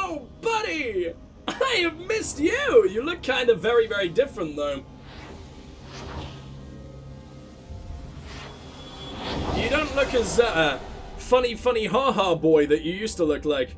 Yo, buddy! I have missed you! You look kind of very, very different, though. You don't look as, funny, ha-ha boy that you used to look like.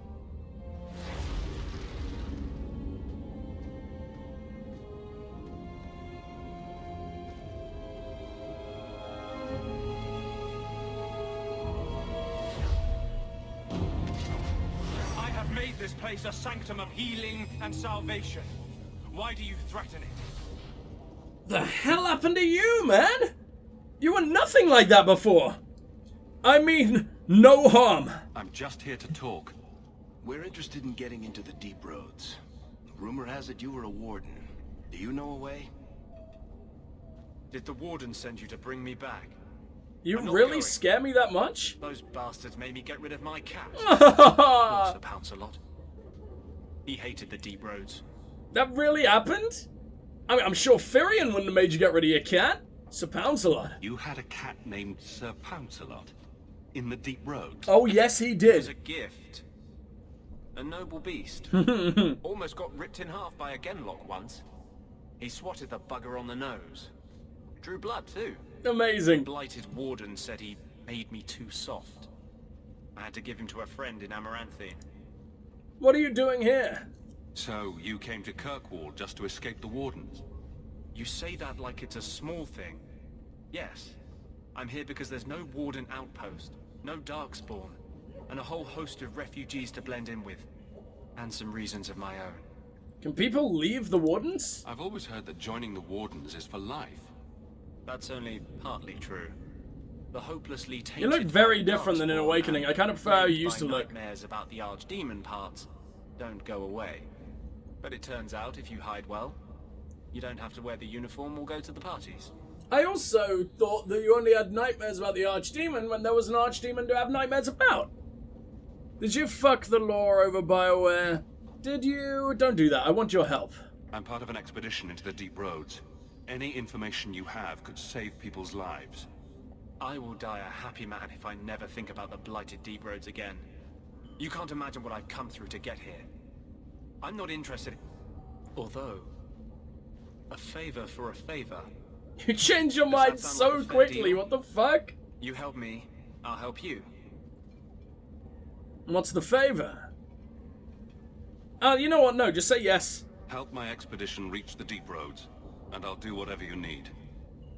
This place a sanctum of healing and salvation. Why do you threaten it? The hell happened to you, man? You were nothing like that before. I mean, no harm. I'm just here to talk. We're interested in getting into the deep roads. Rumor has it you were a warden. Do you know a way? Did the warden send you to bring me back? You really scare me that much? Those bastards made me get rid of my cat. What's the Pounce-a-lot? He hated the deep roads. That really happened? I mean, I'm sure Firion wouldn't have made you get rid of your cat. Sir Pounce-a-lot. You had a cat named Sir Pounce-a-lot in the deep roads? Oh, yes, he It did. was a gift. A noble beast. Almost got ripped in half by a genlock once. He swatted the bugger on the nose. Drew blood, too. Amazing. Blighted warden said he made me too soft. I had to give him to a friend in Amaranthine. What are you doing here? So, you came to Kirkwall just to escape the wardens? You say that like it's a small thing. Yes. I'm here because there's no warden outpost, no darkspawn, and a whole host of refugees to blend in with. And some reasons of my own. Can people leave the wardens? I've always heard that joining the wardens is for life. That's only partly true. The hopelessly tainted... You look very different than in Awakening. I kind of prefer how you used to look. Nightmares about the archdemon parts don't go away. But it turns out if you hide well, you don't have to wear the uniform or go to the parties. I also thought that you only had nightmares about the archdemon when there was an archdemon to have nightmares about. Did you fuck the lore over Bioware? Did you? Don't do that. I want your help. I'm part of an expedition into the deep roads. Any information you have could save people's lives. I will die a happy man if I never think about the blighted deep roads again. You can't imagine what I've come through to get here. I'm not interested... Although... a favor for a favor. You changed your mind so quickly, what the fuck? You help me, I'll help you. What's the favor? Oh, you know what? No, just say yes. Help my expedition reach the deep roads, and I'll do whatever you need.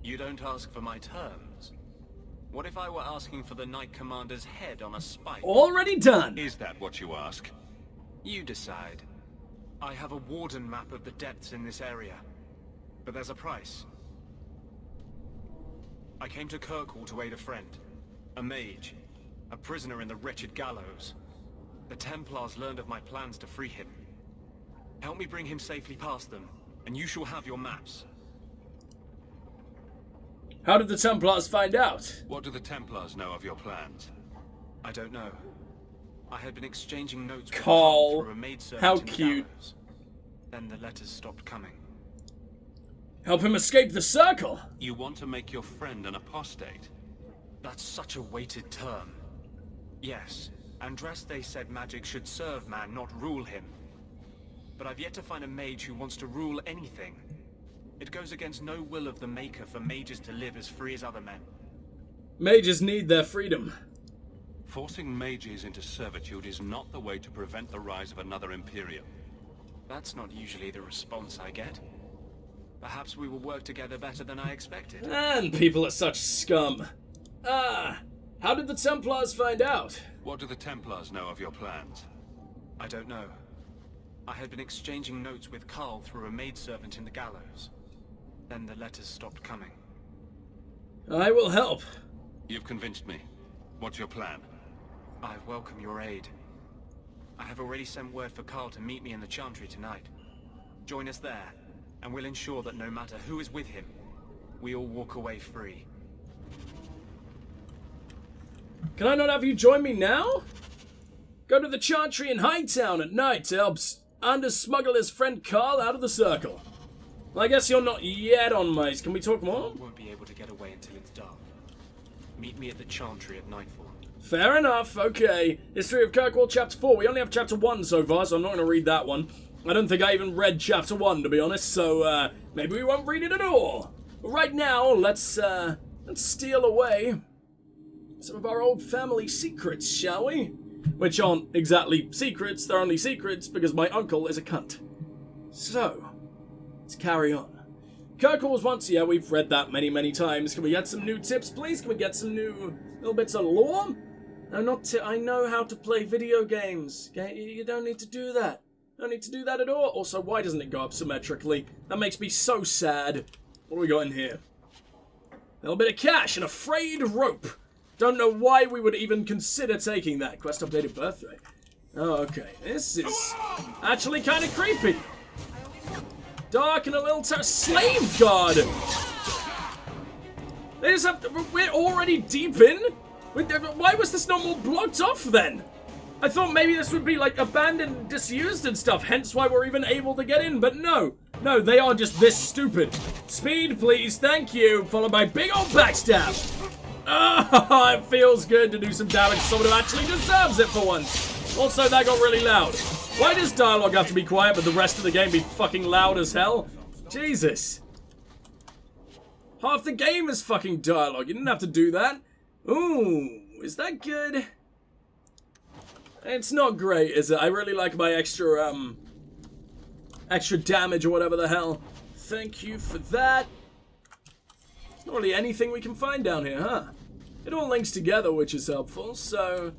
You don't ask for my terms. What if I were asking for the Knight Commander's head on a spike? Already done. Is that what you ask? You decide. I have a warden map of the depths in this area. But there's a price. I came to Kirkwall to aid a friend. A mage. A prisoner in the wretched gallows. The Templars learned of my plans to free him. Help me bring him safely past them, and you shall have your maps. How did the Templars find out? What do the Templars know of your plans? I don't know. I had been exchanging notes with Carl. through a maidservant How in the cute. gallows. Then the letters stopped coming. Help him escape the circle. You want to make your friend an apostate? That's such a weighted term. Yes, Andraste said magic should serve man, not rule him. But I've yet to find a mage who wants to rule anything. It goes against no will of the Maker for mages to live as free as other men. Mages need their freedom. Forcing mages into servitude is not the way to prevent the rise of another Imperium. That's not usually the response I get. Perhaps we will work together better than I expected. And people are such scum. How did the Templars find out? What do the Templars know of your plans? I don't know. I had been exchanging notes with Carl through a maidservant in the gallows. Then the letters stopped coming. I will help. You've convinced me. What's your plan? I welcome your aid. I have already sent word for Carl to meet me in the Chantry tonight. Join us there, and we'll ensure that no matter who is with him, we all walk away free. Can I not have you join me now? Go to the Chantry in Hightown at night to help under-smuggle his friend Carl out of the circle. Well, I guess you're not yet on mice. Can we talk more? Carl won't be able to get away until it's dark. Meet me at the Chantry at nightfall. Fair enough, okay. History of Kirkwall, Chapter 4. We only have Chapter 1 so far, so I'm not going to read that one. I don't think I even read Chapter 1, to be honest, so maybe we won't read it at all. But right now, let's steal away some of our old family secrets, shall we? Which aren't exactly secrets, they're only secrets because my uncle is a cunt. So, let's carry on. Kirkwall was once, yeah, we've read that many, many times. Can we get some new tips, please? Can we get some new little bits of lore? No, I know how to play video games. Okay? You don't need to do that. Don't need to do that at all. Also, why doesn't it go up symmetrically? That makes me so sad. What do we got in here? A little bit of cash and a frayed rope. Don't know why we would even consider taking that. Quest updated birth rate. Oh, okay. This is actually kind of creepy. Dark and a little slave guard. They just have to, we're already deep in? Why was this not more blocked off then? I thought maybe this would be like abandoned, disused and stuff, hence why we're even able to get in, but no. No, they are just this stupid. Speed, please, thank you, followed by big old backstab. Oh, it feels good to do some damage to someone who actually deserves it for once. Also, that got really loud. Why does dialogue have to be quiet, but the rest of the game be fucking loud as hell? Jesus. Half the game is fucking dialogue. You didn't have to do that. Ooh, is that good? It's not great, is it? I really like my extra damage or whatever the hell. Thank you for that. There's not really anything we can find down here, huh? It all links together, which is helpful, so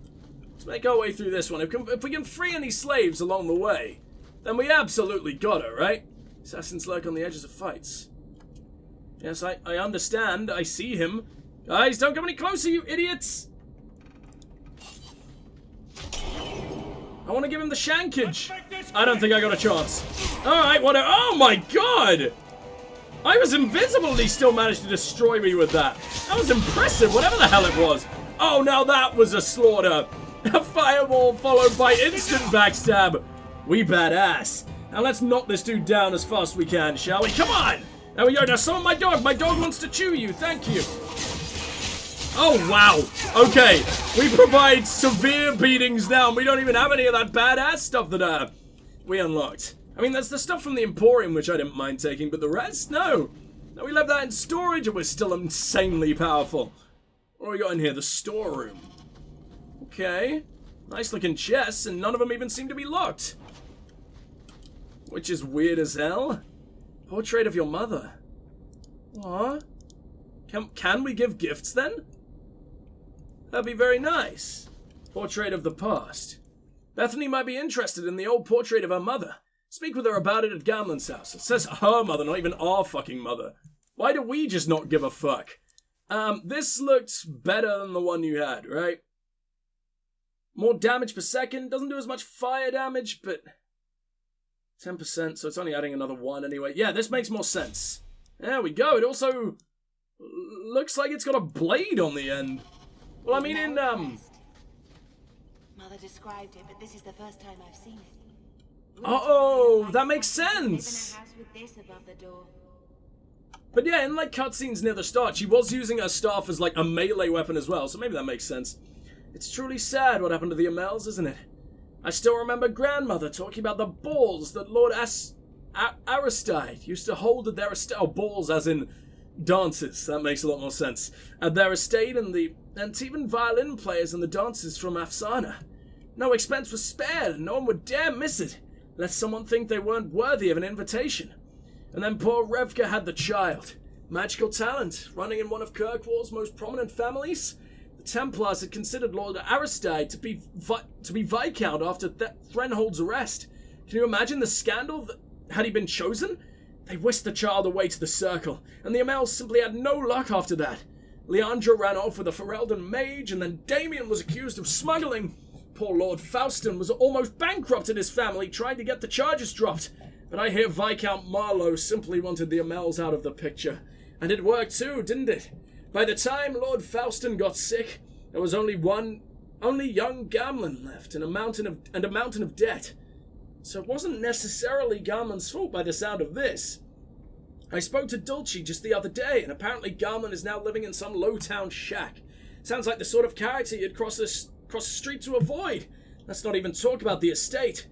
let's make our way through this one. If we can free any slaves along the way, then we absolutely got it, right? Assassins lurk on the edges of fights. Yes, I understand. I see him. Guys, don't come any closer, you idiots! I want to give him the shankage. I don't think I got a chance. Alright, whatever. Oh my god! I was invisible and he still managed to destroy me with that. That was impressive, whatever the hell it was. Oh, now that was a slaughter. A fireball followed by instant backstab. We badass. Now let's knock this dude down as fast as we can, shall we? Come on! There we go. Now summon my dog. My dog wants to chew you. Thank you. Oh, wow. Okay. We provide severe beatings now, and we don't even have any of that badass stuff that we unlocked. I mean, that's the stuff from the Emporium, which I didn't mind taking, but the rest? No. No, we left that in storage, and we're still insanely powerful. What do we got in here? The storeroom. Okay. Nice looking chests, and none of them even seem to be locked. Which is weird as hell. Portrait of your mother. What? Can we give gifts then? That'd be very nice. Portrait of the past. Bethany might be interested in the old portrait of her mother. Speak with her about it at Gamlen's house. It says her mother, not even our fucking mother. Why do we just not give a fuck? This looked better than the one you had, right? More damage per second. Doesn't do as much fire damage, but 10%, so it's only adding another 1 anyway. Yeah, this makes more sense. There we go. It also looks like it's got a blade on the end. Well, I mean, in, Mother described it, but this is the first time I've seen it. Oh, that makes sense. Live in a house with this above the door. But yeah, in like cutscenes near the start, she was using her staff as like a melee weapon as well, so maybe that makes sense. It's truly sad what happened to the Amels, isn't it? I still remember grandmother talking about the balls that Lord Aristide used to hold at their estate. Oh, balls as in dances. That makes a lot more sense. At their estate and even violin players and the dancers from Afsana. No expense was spared and no one would dare miss it, lest someone think they weren't worthy of an invitation. And then poor Revka had the child. Magical talent, running in one of Kirkwall's most prominent families. The Templars had considered Lord Aristide to be Viscount after Threnhold's arrest. Can you imagine the scandal had he been chosen? They whisked the child away to the Circle, and the Amels simply had no luck after that. Leandra ran off with a Ferelden mage, and then Damien was accused of smuggling. Poor Lord Faustin was almost bankrupted his family trying to get the charges dropped. But I hear Viscount Marlowe simply wanted the Amels out of the picture. And it worked too, didn't it? By the time Lord Faustin got sick, there was only young Gamlen left, and a mountain of debt. So it wasn't necessarily Gamlen's fault by the sound of this. I spoke to Dulce just the other day, and apparently Gamlen is now living in some low-town shack. Sounds like the sort of character you'd cross the street to avoid. Let's not even talk about the estate.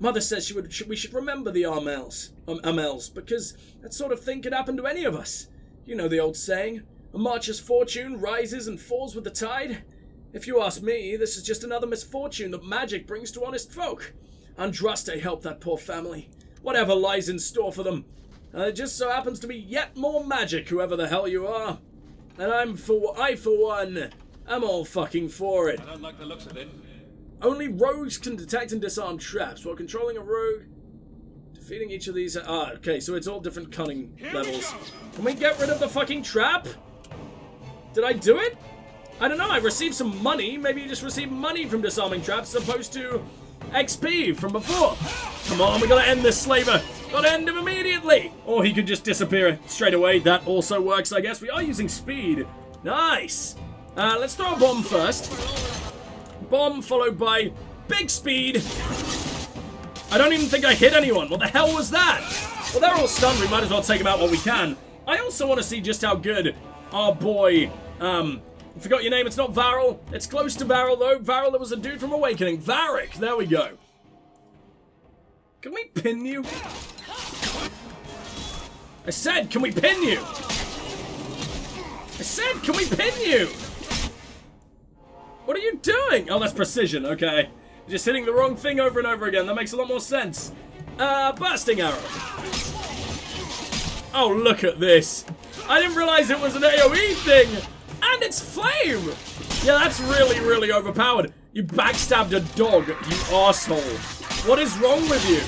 Mother says we should remember the Amels, because that sort of thing could happen to any of us. You know the old saying, a marcher's fortune rises and falls with the tide. If you ask me, this is just another misfortune that magic brings to honest folk. Andraste helped that poor family. Whatever lies in store for them. It just so happens to be yet more magic, whoever the hell you are. And I, for one, am all fucking for it. I don't like the looks of it. Only rogues can detect and disarm traps while controlling a rogue. Defeating each of these... okay, so it's all different cunning levels. Can we get rid of the fucking trap? Did I do it? I don't know, I received some money. Maybe you just received money from disarming traps as opposed to XP from before. Come on, we gotta end this slaver. Gotta end him immediately. Or he could just disappear straight away. That also works, I guess. We are using speed. Nice. Let's throw a bomb first. Bomb followed by big speed. I don't even think I hit anyone. What the hell was that? Well, they're all stunned. We might as well take them out while we can. I also want to see just how good our boy, I forgot your name. It's not Varel. It's close to Varel, though. Varel, there was a dude from Awakening. Varric. There we go. Can we pin you? I said, can we pin you? I said, can we pin you? What are you doing? Oh, that's precision. Okay. Just hitting the wrong thing over and over again. That makes a lot more sense. Bursting arrow. Oh, look at this. I didn't realize it was an AoE thing. And it's flame. Yeah, that's really, really overpowered. You backstabbed a dog, you asshole. What is wrong with you?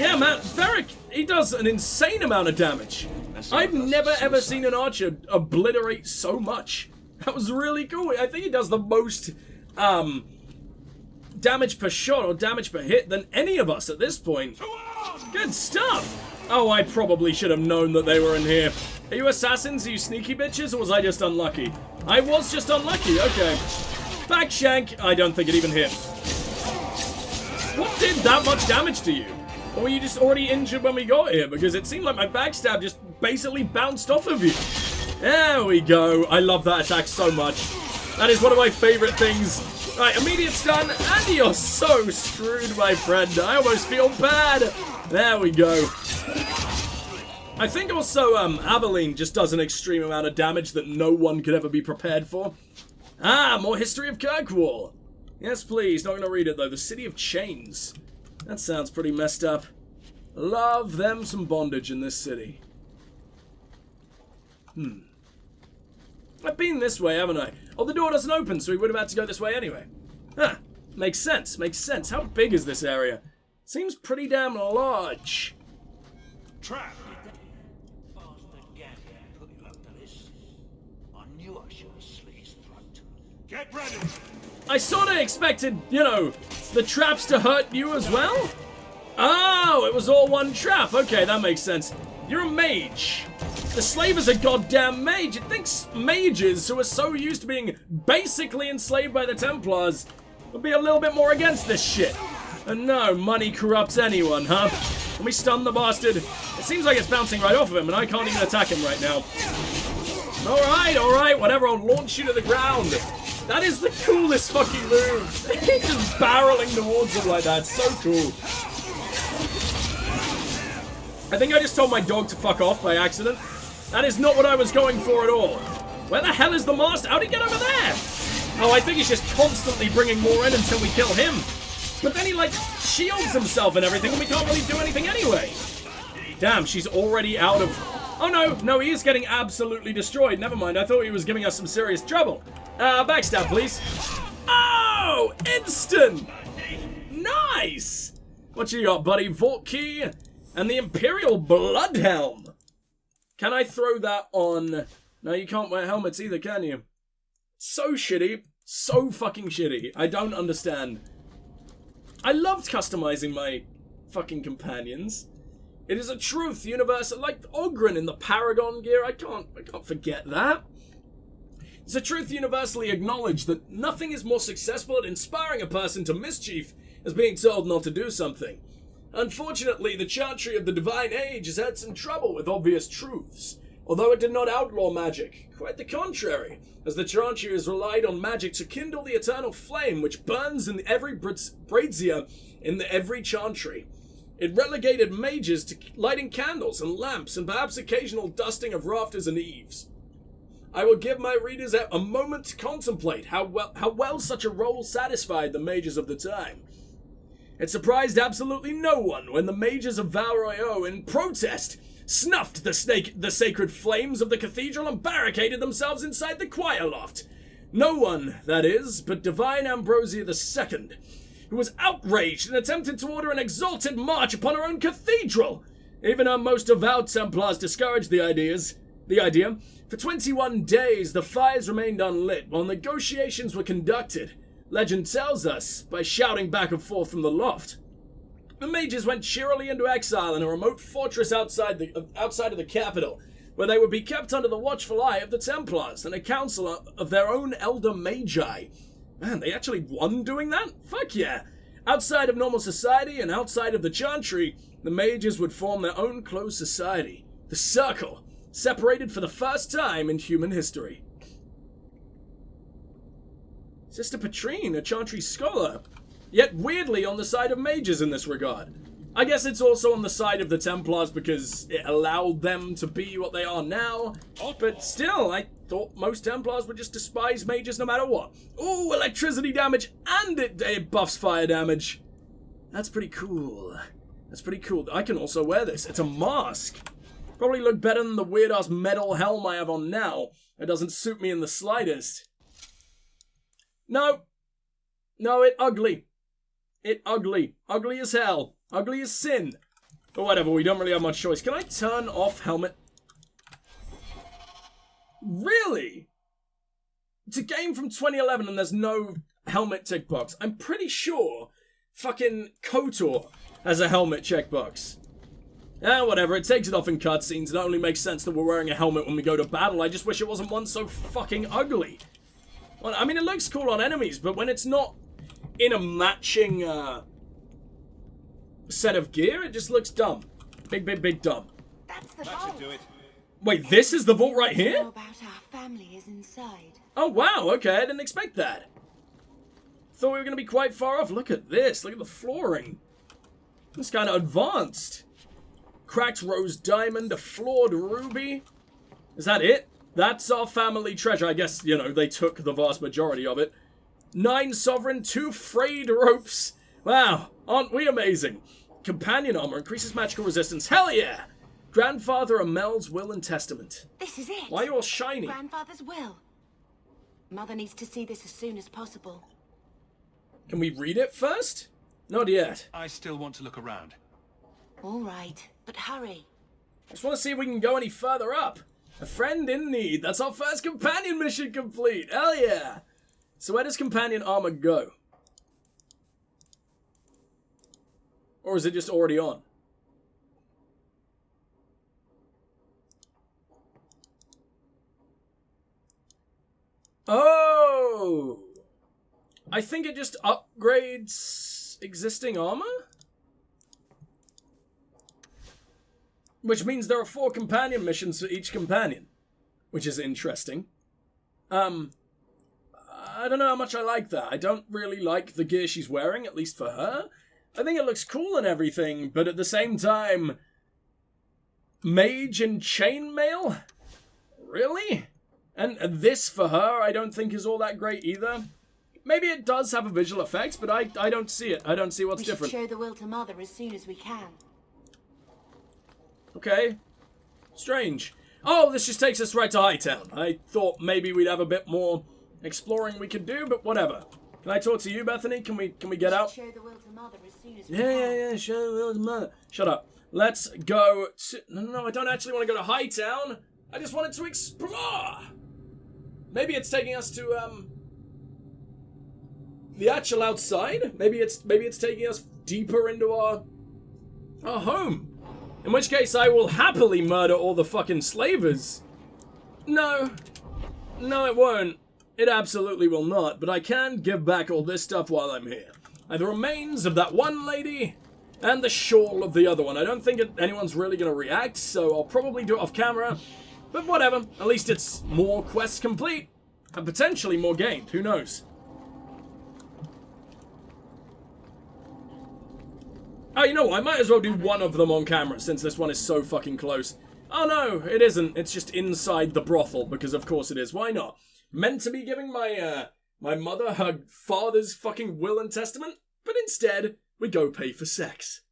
Yeah, man, Varric, he does an insane amount of damage. I've never ever seen an archer obliterate so much. That was really cool. I think he does the most damage per shot or damage per hit than any of us at this point. Good stuff. Oh, I probably should have known that they were in here. Are you assassins? Are you sneaky bitches? Or was I just unlucky? I was just unlucky. Okay. Back shank. I don't think it even hit. What did that much damage to you? Or were you just already injured when we got here? Because it seemed like my backstab just basically bounced off of you. There we go. I love that attack so much. That is one of my favorite things. Right, immediate stun, and you're so screwed, my friend. I almost feel bad. There we go. I think also Aveline just does an extreme amount of damage that no one could ever be prepared for. Ah, more history of Kirkwall. Yes, please. Not going to read it, though. The City of Chains. That sounds pretty messed up. Love them some bondage in this city. I've been this way, haven't I? Oh, the door doesn't open, so we would have had to go this way anyway. Huh. Makes sense. Makes sense. How big is this area? Seems pretty damn large. Trap! Get ready! I sort of expected, you know, the traps to hurt you as well. Oh, it was all one trap. Okay, that makes sense. You're a mage. The slave is a goddamn mage. It thinks mages who are so used to being basically enslaved by the Templars would be a little bit more against this shit. And no, money corrupts anyone, huh? Can we stun the bastard? It seems like it's bouncing right off of him, and I can't even attack him right now. Alright, whatever, I'll launch you to the ground. That is the coolest fucking move. He's just barreling towards him like that. So cool. I think I just told my dog to fuck off by accident. That is not what I was going for at all. Where the hell is the master? How'd he get over there? Oh, I think he's just constantly bringing more in until we kill him. But then he, like, shields himself and everything, and we can't really do anything anyway. Damn, she's already out of... Oh, no, he is getting absolutely destroyed. Never mind, I thought he was giving us some serious trouble. Backstab, please. Oh, instant! Nice! What you got, buddy? Vault key and the Imperial Bloodhelm. Can I throw that on... No, you can't wear helmets either, can you? So shitty. So fucking shitty. I don't understand. I loved customizing my fucking companions. It is a truth universal, like Ogren in the Paragon gear. I can't forget that. It's a truth universally acknowledged that nothing is more successful at inspiring a person to mischief as being told not to do something. Unfortunately, the Chantry of the Divine Age has had some trouble with obvious truths. although it did not outlaw magic. Quite the contrary, as the Chantries relied on magic to kindle the eternal flame which burns in every brazier in every Chantry. It relegated mages to lighting candles and lamps and perhaps occasional dusting of rafters and eaves. I will give my readers a moment to contemplate how well such a role satisfied the mages of the time. It surprised absolutely no one when the mages of Valroyo, in protest, snuffed the sacred flames of the cathedral and barricaded themselves inside the choir loft. No one, that is, but divine Ambrosia II, who was outraged and attempted to order an exalted march upon her own cathedral. Even her most devout Templars discouraged the idea. For 21 days, the fires remained unlit while negotiations were conducted. Legend tells us, by shouting back and forth from the loft. The mages went cheerily into exile in a remote fortress outside of the capital, where they would be kept under the watchful eye of the Templars and a council of their own elder magi. Man, they actually won doing that? Fuck yeah! Outside of normal society and outside of the Chantry, the mages would form their own closed society. The Circle, separated for the first time in human history. Sister Patrine, a Chantry scholar, yet weirdly on the side of mages in this regard. I guess it's also on the side of the Templars because it allowed them to be what they are now, but still, I thought most Templars would just despise mages no matter what. Ooh, electricity damage, and it buffs fire damage. That's pretty cool. That's pretty cool. I can also wear this. It's a mask. Probably look better than the weird-ass metal helm I have on now. It doesn't suit me in the slightest. No. No, it ugly. It ugly. Ugly as hell. Ugly as sin. But whatever, we don't really have much choice. Can I turn off helmet? Really? It's a game from 2011 and there's no helmet tick box. I'm pretty sure fucking KOTOR has a helmet checkbox. Whatever, it takes it off in cutscenes. It only makes sense that we're wearing a helmet when we go to battle. I just wish it wasn't one so fucking ugly. Well, I mean, it looks cool on enemies, but when it's not in a matching set of gear, it just looks dumb. Big dumb. That's the vault. Do it. Wait, this is the vault right Know here? about our family is inside. Oh, wow, okay, I didn't expect that. Thought we were going to be quite far off. Look at this, look at the flooring. It's kind of advanced. Cracked rose diamond, a flawed ruby. Is that it? That's our family treasure. I guess, you know, they took the vast majority of it. 9 sovereign, 2 frayed ropes. Wow, aren't we amazing? Companion armor increases magical resistance. Hell yeah! Grandfather Amel's will and testament. This is it. Why are you all shiny? Grandfather's will. Mother needs to see this as soon as possible. Can we read it first? Not yet. I still want to look around. All right, but hurry. I just want to see if we can go any further up. A friend in need. That's our first companion mission complete. Hell yeah! So where does companion armor go? Or is it just already on? Oh! I think it just upgrades existing armor? Which means there are 4 companion missions for each companion. Which is interesting. I don't know how much I like that. I don't really like the gear she's wearing, at least for her. I think it looks cool and everything, but at the same time... Mage and chainmail? Really? And this for her I don't think is all that great either. Maybe it does have a visual effect, but I don't see it. I don't see what's different. We should show the will to Mother as soon as we can. Okay. Strange. Oh, this just takes us right to Hightown. I thought maybe we'd have a bit more exploring we could do, but whatever. Can I talk to you, Bethany? Can we get out? Show the will to Mother as soon as we can. Yeah, show the will to Mother. Shut up. Let's go to... No, I don't actually want to go to Hightown. I just wanted to explore. Maybe it's taking us to, the actual outside? Maybe it's taking us deeper into our home. In which case, I will happily murder all the fucking slavers. No, it won't. It absolutely will not, but I can give back all this stuff while I'm here. I have the remains of that one lady, and the shawl of the other one. I don't think anyone's really going to react, so I'll probably do it off camera. But whatever, at least it's more quests complete. And potentially more gained, who knows? Oh, you know what? I might as well do one of them on camera since this one is so fucking close. Oh no, it isn't. It's just inside the brothel, because of course it is. Why not? Meant to be giving my mother her father's fucking will and testament, but instead, we go pay for sex.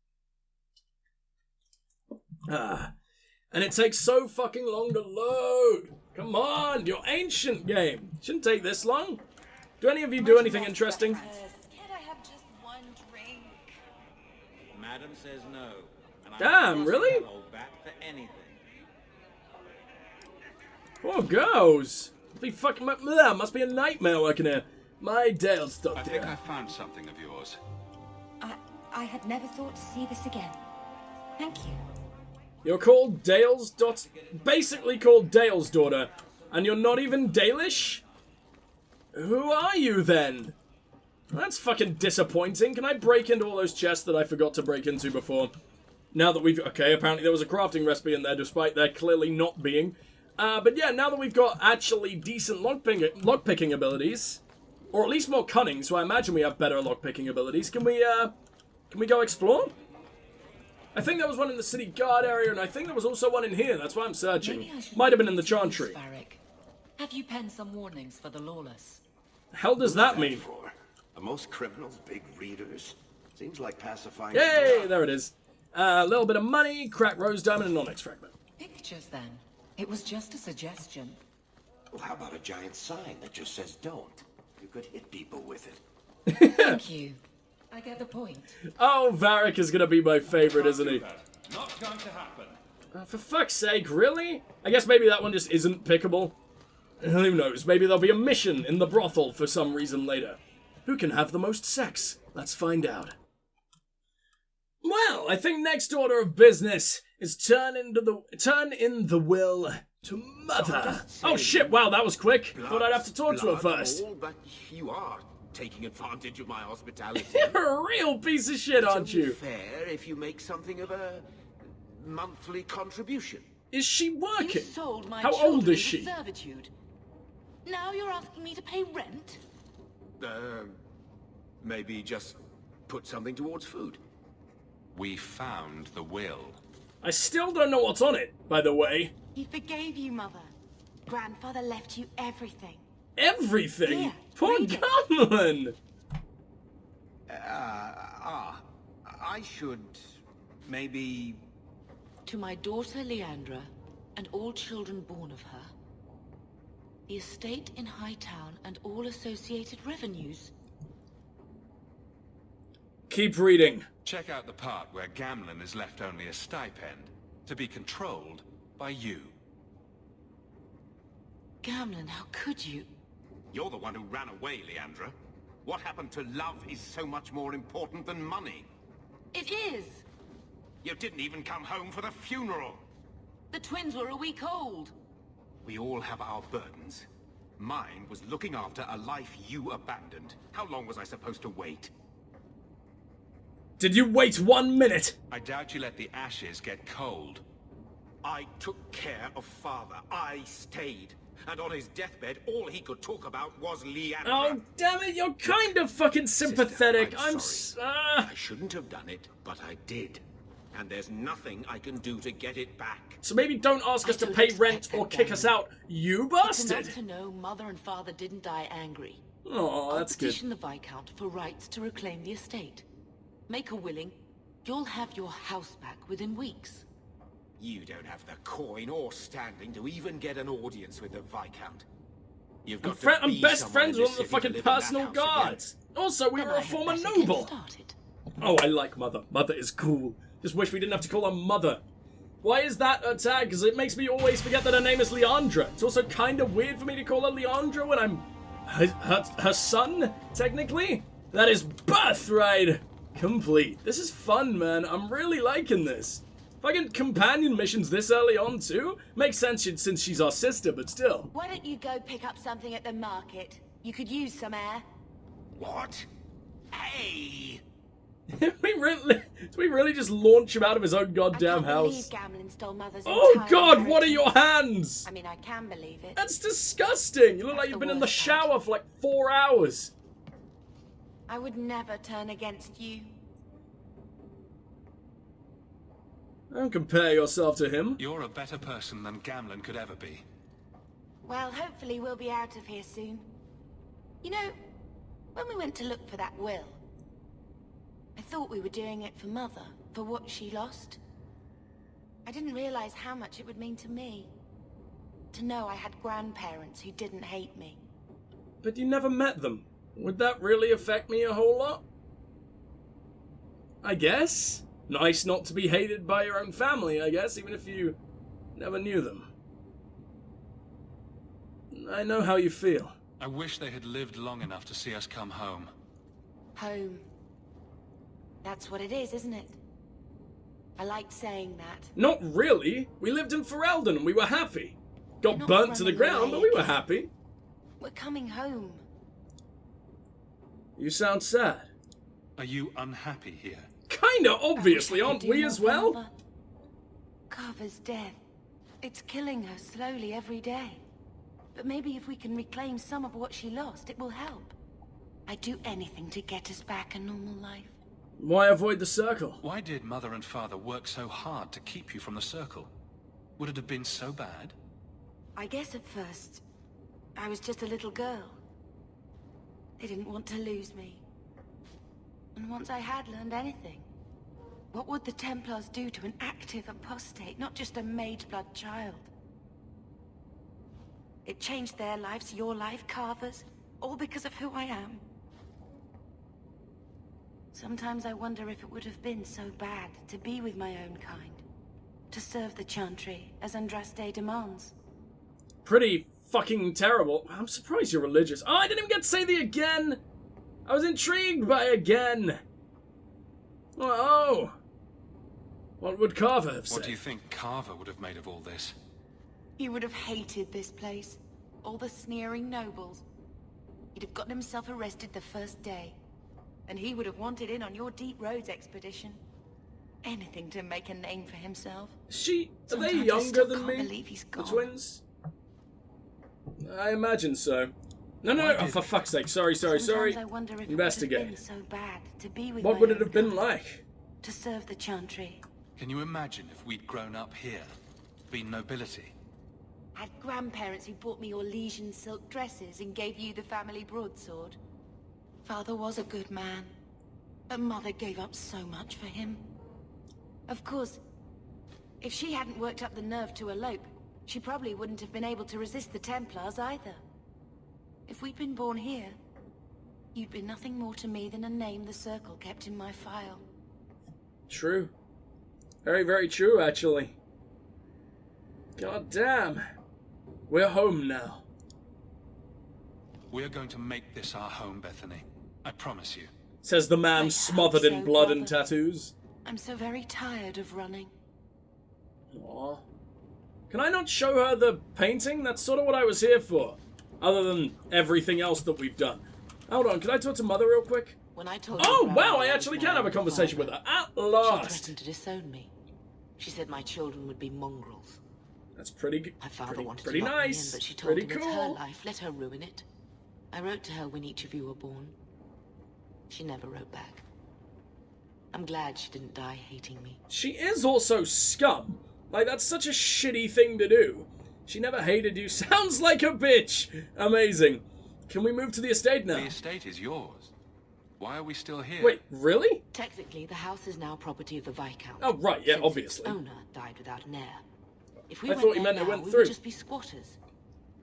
And it takes so fucking long to load. Come on, your ancient game. Shouldn't take this long. Do any of you do anything interesting? Can't I have just one drink? Madam says no. And Damn, really? Back for anything. Poor girls. Must be a nightmare working here. My Dale's I doctor. think I found something of yours. I had never thought to see this again. Thank you. You're called basically called Dale's daughter, and you're not even Dalish? Who are you then? That's fucking disappointing. Can I break into all those chests that I forgot to break into before? Now that we've... Okay, apparently there was a crafting recipe in there, despite there clearly not being. But yeah, now that we've got actually decent lockpicking abilities, or at least more cunning, so I imagine we have better lockpicking abilities, can we go explore? I think there was one in the city guard area, and I think there was also one in here. That's why I'm searching. Might have been in the chantry. Have you penned some warnings for the lawless? Hell does that mean? For? Are most criminals big readers? Seems like pacifying. Yay! There it is. A little bit of money, cracked rose diamond, and onyx fragment. Pictures, then. It was just a suggestion. Well, how about a giant sign that just says don't? You could hit people with it. Thank you. I get the point. Oh, Varric is gonna be my favorite, isn't he? Not going to happen. For fuck's sake, really? I guess maybe that one just isn't pickable. Who knows? Maybe there'll be a mission in the brothel for some reason later. Who can have the most sex? Let's find out. Well, I think next order of business is turn in the will to Mother. Oh shit! Wow, that was quick. Thought I'd have to talk to her first. But you are taking advantage of my hospitality. You're a real piece of shit, aren't you? Fair if you make something of a monthly contribution. Is she working? You sold my How old children is she? into servitude. Now you're asking me to pay rent? Maybe just put something towards food. We found the will. I still don't know what's on it, by the way. He forgave you, Mother. Grandfather left you everything. Everything? Here, Poor read it. Gunman! I should maybe... To my daughter Leandra, and all children born of her. The estate in Hightown and all associated revenues. Keep reading. Check out the part where Gamlen is left only a stipend, to be controlled by you. Gamlen, how could you? You're the one who ran away, Leandra. What happened to love is so much more important than money. It is! You didn't even come home for the funeral. The twins were a week old. We all have our burdens. Mine was looking after a life you abandoned. How long was I supposed to wait? Did you wait 1 minute? I doubt you let the ashes get cold. I took care of Father. I stayed. And on his deathbed, all he could talk about was Leandra. Oh, damn it, you're kind of fucking sympathetic. Sister, I shouldn't have done it, but I did. And there's nothing I can do to get it back. So maybe don't ask us to pay rent or kick us out, you It's bastard! enough to know Mother and Father didn't die angry. Oh, that's I'll good. petition the Viscount for rights to reclaim the estate. Make her willing, you'll have your house back within weeks. You don't have the coin or standing to even get an audience with the Viscount. You've got I'm best friends with one of the fucking personal guards. Also, we Then were I a had former better get noble. started. Oh, I like Mother. Mother is cool. Just wish we didn't have to call her Mother. Why is that a tag? Because it makes me always forget that her name is Leandra. It's also kind of weird for me to call her Leandra when I'm her son, technically. That is birthright complete. This is fun, man. I'm really liking this. Fucking companion missions this early on, too? Makes sense since she's our sister, but still. Why don't you go pick up something at the market? You could use some air. What? Hey! Did we really just launch him out of his own goddamn I can't house? believe Gamlen stole Mother's Oh entire god, what are inheritance. your hands? I mean, I can believe it. That's disgusting. You look That's like you've the been in the worst part. shower for like 4 hours. I would never turn against you. Don't compare yourself to him. You're a better person than Gamlen could ever be. Well, hopefully we'll be out of here soon. You know, when we went to look for that will, I thought we were doing it for Mother, for what she lost. I didn't realize how much it would mean to me. To know I had grandparents who didn't hate me. But you never met them. Would that really affect me a whole lot? I guess. Nice not to be hated by your own family, I guess, even if you never knew them. I know how you feel. I wish they had lived long enough to see us come home. Home. That's what it is, isn't it? I like saying that. Not really. We lived in Ferelden and we were happy. You're Got not burnt to the running ground, away but we were again. happy. We're coming home. You sound sad. Are you unhappy here? Kinda, I obviously, wish I aren't could do we more as for well? Mother. Carver's death. It's killing her slowly every day. But maybe if we can reclaim some of what she lost, it will help. I'd do anything to get us back a normal life. Why avoid the circle? Why did Mother and Father work so hard to keep you from the circle? Would it have been so bad? I guess at first, I was just a little girl. They didn't want to lose me. And once I had learned anything, what would the Templars do to an active apostate, not just a mage-blood child? It changed their lives, your life, Carver's, all because of who I am. Sometimes I wonder if it would have been so bad to be with my own kind, to serve the Chantry as Andraste demands. Pretty fucking terrible. I'm surprised you're religious. Oh, I didn't even get to say the again. I was intrigued by again. Oh. What would Carver have said? What do you think Carver would have made of all this? He would have hated this place. All the sneering nobles. He'd have gotten himself arrested the first day. And he would have wanted in on your Deep Roads expedition. Anything to make a name for himself. Are they Sometimes I younger still than can't me? believe he's The gone. twins? I imagine so. No, Why oh, did for they? fuck's sake. Sorry. Sometimes I wonder if Investigate. it would have been so bad to be with What my would it own have been kind, like? to serve the Chantry. Can you imagine if we'd grown up here? Been nobility? Had grandparents who bought me your Legion silk dresses and gave you the family broadsword. Father was a good man, but Mother gave up so much for him. Of course, if she hadn't worked up the nerve to elope, she probably wouldn't have been able to resist the Templars either. If we'd been born here, you'd be nothing more to me than a name the Circle kept in my file. True. Very, very true, actually. God damn. We're home now. We're going to make this our home, Bethany. I promise you. Says the man I smothered hope in so, blood and brother. tattoos. I'm so very tired of running. Aww. Can I not show her the painting? That's sort of what I was here for. Other than everything else that we've done. Hold on, can I talk to Mother real quick? When I told Oh, your wow, grandmother I was actually can married have a to conversation with father, her. At She last. threatened to disown me. She said my children would be mongrels. That's pretty good. My father wanted Pretty to lock me in, nice. but she told Pretty him it's her cool. life. Let her ruin it. I wrote to her when each of you were born. She never wrote back. I'm glad she didn't die hating me. She is also scum. Like, that's such a shitty thing to do. She never hated you. Sounds like a bitch. Amazing. Can we move to the estate now? The estate is yours. Why are we still here? Wait, really? Technically, the house is now property of the Viscount. Oh, right, yeah, since obviously. Its owner died without an heir. If we I went thought you there meant it now, went we through. would just be squatters.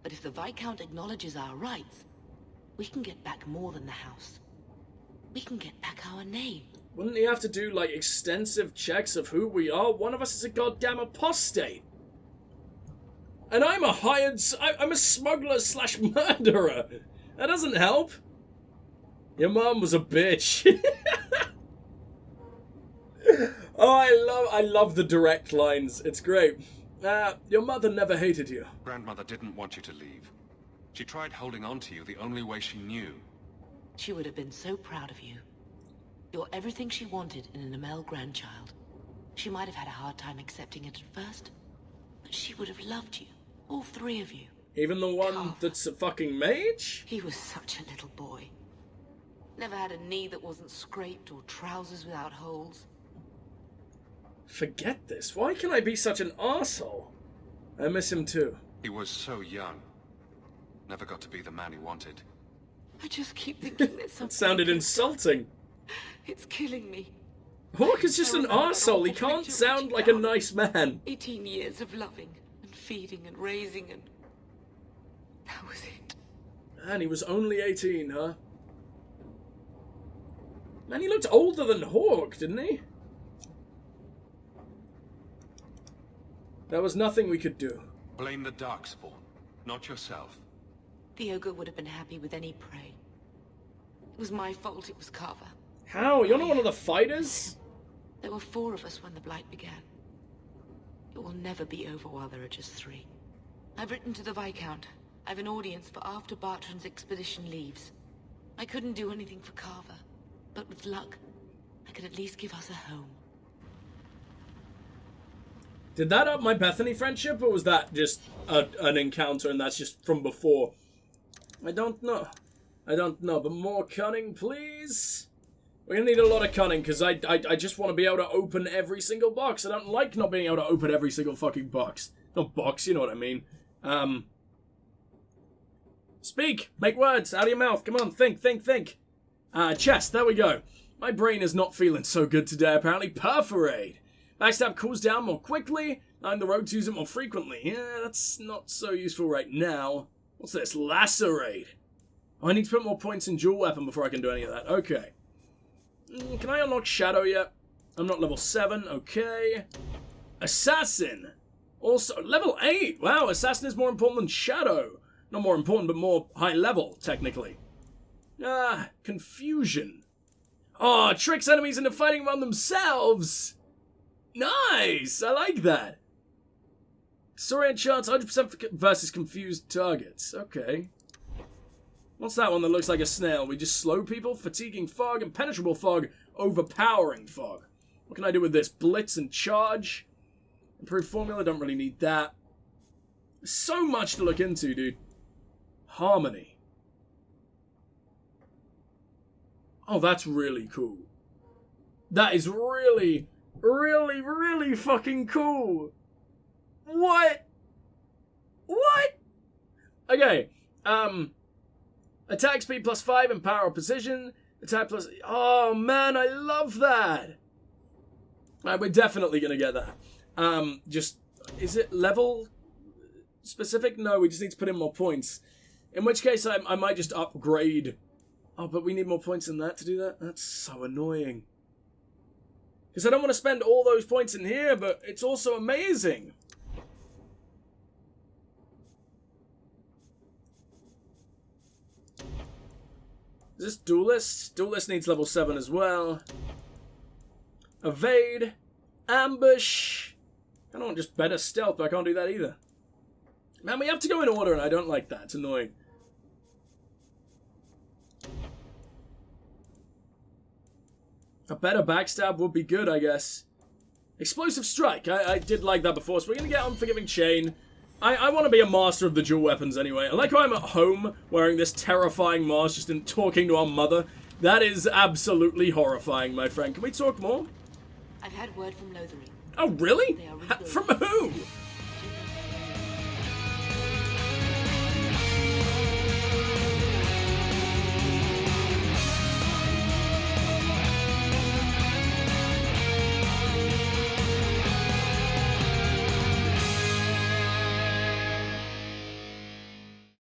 But if the Viscount acknowledges our rights, we can get back more than the house. We can get back our name. Wouldn't he have to do, like, extensive checks of who we are? One of us is a goddamn apostate. And I'm I'm a smuggler slash murderer. That doesn't help. Your mom was a bitch. Oh, I love the direct lines. It's great. Your mother never hated you. Grandmother didn't want you to leave. She tried holding on to you the only way she knew. She would have been so proud of you. You're everything she wanted in an Amel grandchild. She might have had a hard time accepting it at first, but she would have loved you, all three of you. Even the one Carver. that's a fucking mage? He was such a little boy. Never had a knee that wasn't scraped or trousers without holes. Forget this. Why can I be such an arsehole? I miss him too. He was so young. Never got to be the man he wanted. I just keep thinking there's something. It sounded insulting. It's killing me. Hawke is just I an remember that arsehole. He awful can't picture sound Richie like a found. nice man. 18 years of loving and feeding and raising and... That was it. Man, he was only 18, huh? Man, he looked older than Hawke, didn't he? There was nothing we could do. Blame the Darkspawn, not yourself. The ogre would have been happy with any prey. It was my fault it was Carver. How? You're not one of the fighters? There were 4 of us when the Blight began. It will never be over while there are just 3. I've written to the Viscount. I've an audience for after Bartran's expedition leaves. I couldn't do anything for Carver, but with luck, I could at least give us a home. Did that up my Bethany friendship, or was that just an encounter and that's just from before? I don't know. I don't know, but more cunning, please? We're gonna need a lot of cunning, because I just want to be able to open every single box. I don't like not being able to open every single fucking box. Not box, you know what I mean. Speak! Make words out of your mouth. Come on, think. Chest, there we go. My brain is not feeling so good today, apparently. Perforate. Backstab cools down more quickly. I'm the road to use it more frequently. Yeah, that's not so useful right now. What's this? Lacerate. Oh, I need to put more points in dual weapon before I can do any of that. Okay. Can I unlock Shadow yet? I'm not level 7. Okay. Assassin. Also, level 8. Wow, Assassin is more important than Shadow. Not more important, but more high level, technically. Confusion. Oh, tricks enemies into fighting among themselves. Nice! I like that. Saurian chance 100% versus confused targets. Okay. What's that one that looks like a snail? We just slow people? Fatiguing fog, impenetrable fog, overpowering fog. What can I do with this? Blitz and charge? Improved formula, don't really need that. So much to look into, dude. Harmony. Oh, that's really cool. That is really fucking cool. What? Okay, attack speed +5 and power or precision. Attack plus... Oh, man, I love that. Right, we're definitely gonna get that. Just... Is it level specific? No, we just need to put in more points. In which case, I might just upgrade. Oh, but we need more points than that to do that? That's so annoying. Because I don't want to spend all those points in here, but it's also amazing. Is this Duelist? Duelist needs level 7 as well. Evade. Ambush. I don't want just better stealth, but I can't do that either. Man, we have to go in order, and I don't like that. It's annoying. A better backstab would be good, I guess. Explosive Strike. I did like that before, so we're going to get Unforgiving Chain. I want to be a master of the dual weapons anyway. I like how I'm at home wearing this terrifying mask just in talking to our mother. That is absolutely horrifying, my friend. Can we talk more? I've had word from Lothering. Oh, really? They are rebuilding. From who?